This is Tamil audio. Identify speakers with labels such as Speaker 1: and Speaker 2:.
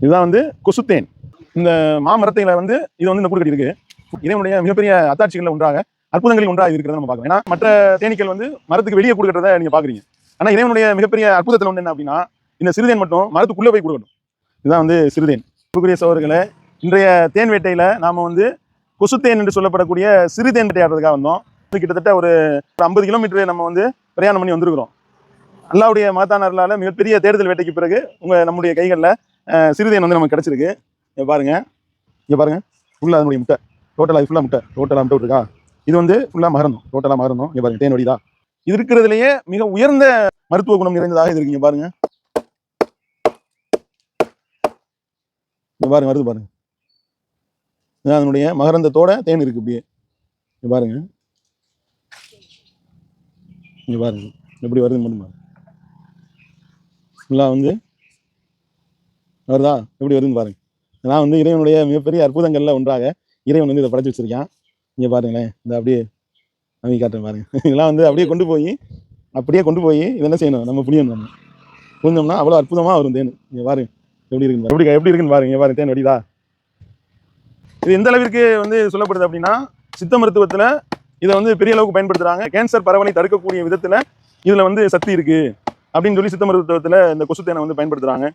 Speaker 1: இதுதான் வந்து கொசுத்தேன். இந்த மாமரத்தையில வந்து இது வந்து இந்த கூடு கட்டி இருக்கு. இறைவனுடைய மிகப்பெரிய அத்தாட்சிகளில் ஒன்றாக, அற்புதங்களில் ஒன்றாக இருக்கிறத நம்ம பார்க்கலாம். ஏன்னா மற்ற தேனீக்கள் வந்து மரத்துக்கு வெளியே கூடு கட்டுறதை நீங்க பாக்குறீங்க. ஆனா இறைவனுடைய மிகப்பெரிய அற்புதத்தில் ஒன்று என்ன அப்படின்னா, இந்த சிறுதேன் மட்டும் மரத்துக்குள்ள போய் கூடு கட்டும். இதுதான் வந்து சிறுதேன். அன்புக்குரிய சகோதரர்களே, இன்றைய தேன் வேட்டையில நாம வந்து கொசுத்தேன் என்று சொல்லப்படக்கூடிய சிறுதேன் வேட்டையாடுறதுக்காக வந்தோம். கிட்டத்தட்ட ஒரு 50 கிலோமீட்டர் நம்ம வந்து பிரயாணம் பண்ணி வந்திருக்கிறோம். அல்லாவுடைய மகத்தான அருளால மிகப்பெரிய தேடுதல் வேட்டைக்கு பிறகு நம்முடைய கைகளில் சிறுதேன் வந்து நமக்கு கிடைச்சிருக்கு. இங்க பாருங்க ஃபுல்லா அதனுடைய முட்டை. டோட்டலா இது ஃபுல்லா முட்டை விட்டுருக்கா. இது வந்து ஃபுல்லா மகரணும். டோட்டலா மகரணும். இங்க பாருங்க தேன் வடிதா. இது இருக்கிறதுலயே மிக உயர்ந்த மருத்துவ குணம் நிறைந்ததாக இது இருக்கு. இங்க பாருங்க வருது பாருங்க. அதனுடைய மகரந்தத்தோட தேன் இருக்கு. இப்படியே இங்க பாருங்க எப்படி வருதுன்னு மட்டும் பாருங்க. ஃபுல்லா வந்து வருதா, எப்படி வருதுன்னு பாருங்க. நான் வந்து இறைவனுடைய மிகப்பெரிய அற்புதங்கள்ல ஒன்றாக இறைவன் வந்து இதை படைச்சு வச்சிருக்கான். இங்க பாருங்களேன், இந்த அப்படியே அமைதி காட்டுறேன் பாருங்க. இதெல்லாம் வந்து அப்படியே கொண்டு போய் இதை என்ன செய்யணும், நம்ம புளியணும். புளிஞ்சோம்னா அவ்வளோ அற்புதமா வரும் தேன். இங்க பாருங்க எப்படி இருக்குன்னு பாருங்க. இங்க பாருங்க தேன் வடிதா. இது எந்த அளவிற்கு வந்து சொல்லப்படுது அப்படின்னா, சித்த மருத்துவத்துல இதை வந்து பெரிய அளவுக்கு பயன்படுத்துறாங்க. கேன்சர் பரவலை தடுக்கக்கூடிய விதத்துல இதுல வந்து சக்தி இருக்கு அப்படின்னு சொல்லி சித்த மருத்துவத்துல இந்த கொசுத்தேனை வந்து பயன்படுத்துறாங்க.